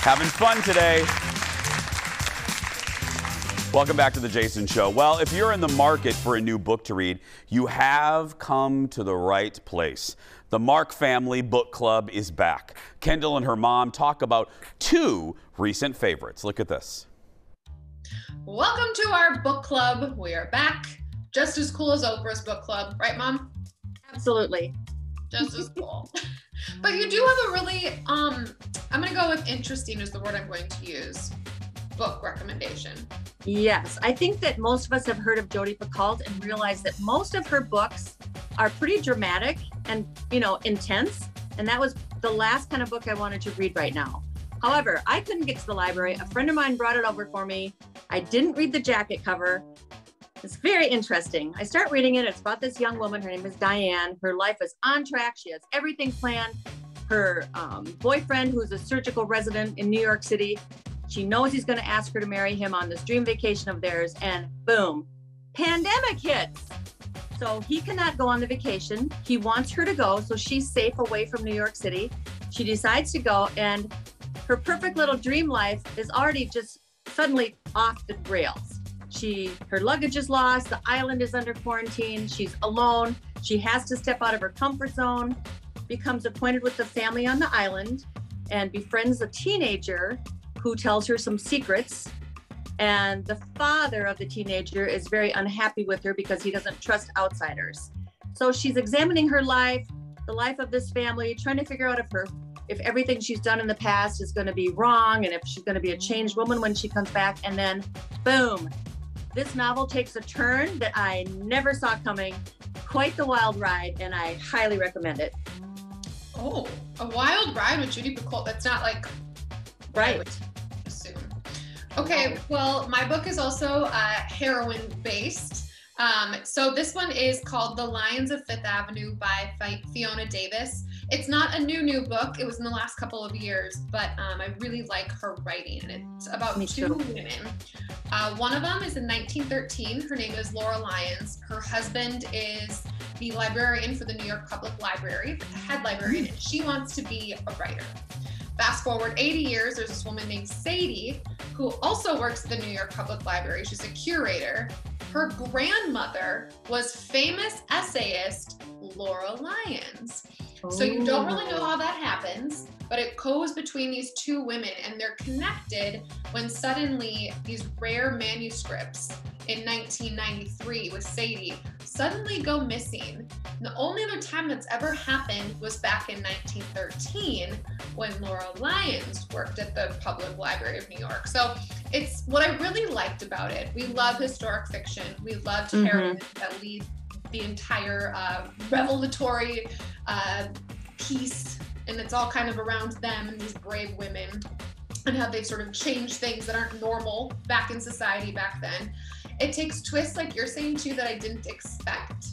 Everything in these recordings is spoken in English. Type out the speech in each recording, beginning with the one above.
Having fun today. Welcome back to the Jason Show. Well, if you're in the market for a new book to read, you have come to the right place. The Mark Family Book Club is back. Kendall and her mom talk about two recent favorites. Look at this. Welcome to our book club. We are back. Just as cool as Oprah's book club. Right, Mom? Absolutely. Just as cool. But you do have a really, I'm going to go with interesting is the word I'm going to use, book recommendation. Yes, I think that most of us have heard of Judy Picol and realize that most of her books are pretty dramatic and, intense. And that was the last kind of book I wanted to read right now. However, I couldn't get to the library. A friend of mine brought it over for me. I didn't read the jacket cover. It's very interesting. I start reading it. It's about this young woman. Her name is Diane. Her life is on track. She has everything planned. Her boyfriend, who's a surgical resident in New York City, she knows he's going to ask her to marry him on this dream vacation of theirs. And boom, pandemic hits. So he cannot go on the vacation. He wants her to go. So she's safe away from New York City. She decides to go, and her perfect little dream life is already just suddenly off the rails. Her luggage is lost. The island is under quarantine. She's alone. She has to step out of her comfort zone, becomes acquainted with the family on the island, and befriends a teenager who tells her some secrets. And the father of the teenager is very unhappy with her because he doesn't trust outsiders. So she's examining her life, the life of this family, trying to figure out if everything she's done in the past is going to be wrong and if she's going to be a changed woman when she comes back. And then boom, this novel takes a turn that I never saw coming. Quite the wild ride, and I highly recommend it. Oh, a wild ride with Judy Picol. That's not like right. Assume. Okay, well, my book is also heroine based. So this one is called The Lyons of Fifth Avenue by Fiona Davis. It's not a new book. It was in the last couple of years, but I really like her writing. And it's about two women. One of them is in 1913. Her name is Laura Lyons. Her husband is the librarian for the New York Public Library, the head librarian, and she wants to be a writer. Fast forward 80 years, there's this woman named Sadie who also works at the New York Public Library. She's a curator. Her grandmother was famous essayist Laura Lyons. So you don't really know how that happens, but it goes between these two women, and they're connected when suddenly these rare manuscripts in 1993 with Sadie suddenly go missing. And the only other time that's ever happened was back in 1913 when Laura Lyons worked at the Public Library of New York. So it's what I really liked about it. We love historic fiction. We loved heroines that lead the entire revelatory piece, and it's all kind of around them and these brave women and how they've sort of changed things that aren't normal back in society back then. It takes twists, like you're saying too, that I didn't expect.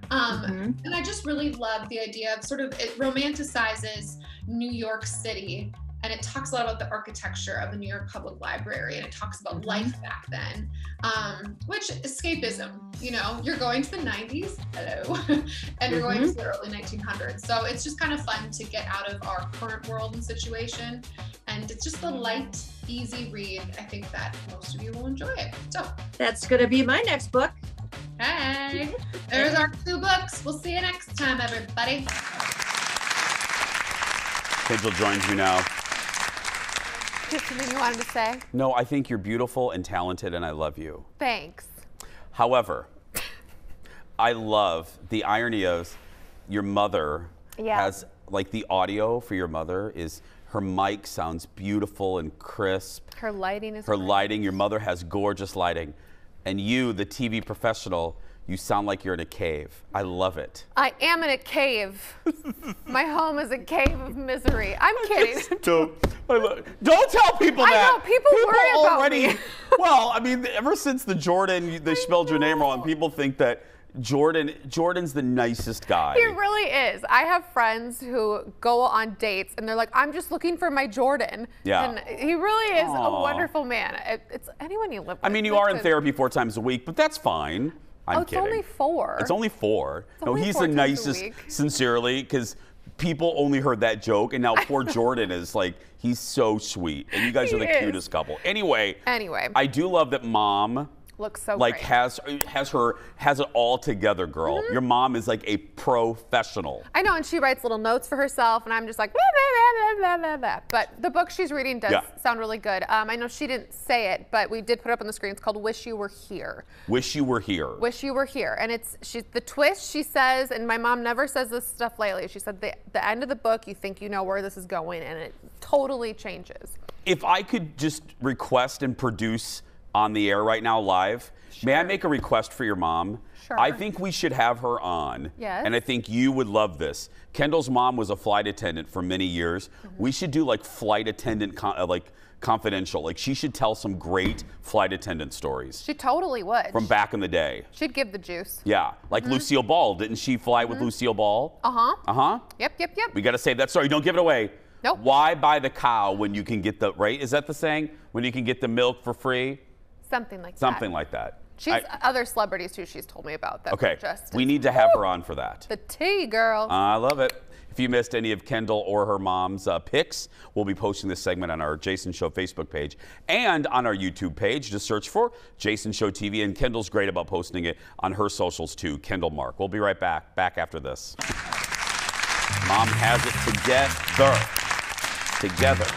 And I just really love the idea of it romanticizes New York City, and it talks a lot about the architecture of the New York Public Library, and it talks about life back then, which escapism, you're going to the 90s, hello, and you're going to the early 1900s. So it's just kind of fun to get out of our current world and situation, and it's just a light, easy read. I think that most of you will enjoy it. So that's going to be my next book. Hey, there's our two books. We'll see you next time, everybody. Kendall joins you now. Something you wanted to say? No, I think you're beautiful and talented, and I love you. Thanks. However, I love the irony of your mother has, like, the audio for your mother is her mic sounds beautiful and crisp. Her lighting is Her lighting, your mother has gorgeous lighting. And you, the TV professional, you sound like you're in a cave. I love it. I am in a cave. My home is a cave of misery. I'm kidding. Don't tell people that. I know, people worry about me. Well, I mean, ever since the Jordan, they spelled your name wrong, people think that Jordan's the nicest guy. He really is. I have friends who go on dates and they're like, I'm just looking for my Jordan. Yeah. And he really is a wonderful man. It's anyone you live with. I mean, you are in therapy 4 times a week, but that's fine. I'm kidding. It's only 4. It's only 4. It's no, only he's 4 the times a nicest, week. sincerely, because people only heard that joke, and now poor Jordan is like, he's so sweet, and you guys are the cutest couple. Anyway, I do love that Mom looks so like great. has it all together, girl. Your mom is like a professional. I know, and she writes little notes for herself, and I'm just like, blah, blah, blah, blah, blah, blah. But the book she's reading does sound really good. I know she didn't say it, but we did put it up on the screen. It's called Wish You Were Here. Wish You Were Here. Wish You Were Here. And it's the twist, she says, and my mom never says this stuff lately. She said the end of the book, you think you know where this is going, and it totally changes. If I could just request and produce on the air right now live, may I make a request for your mom? Sure. I think we should have her on. Yes. And I think you would love this. Kendall's mom was a flight attendant for many years. We should do like flight attendant confidential. Like she should tell some great flight attendant stories. She totally would. From back in the day. She'd give the juice. Yeah, like Lucille Ball. Didn't she fly with Lucille Ball? Uh-huh. Yep. We got to save that story. Don't give it away. Nope. Why buy the cow when you can get the, right? Is that the saying? When you can get the milk for free? Something like that. Something like that. She's other celebrities too she's told me about that. Okay, Just we need to have her on for that. The tea, girl. I love it. If you missed any of Kendall or her mom's picks, we'll be posting this segment on our Jason Show Facebook page and on our YouTube page. Just search for Jason Show TV, and Kendall's great about posting it on her socials too, Kendall Mark. We'll be right back after this. Mom has it together.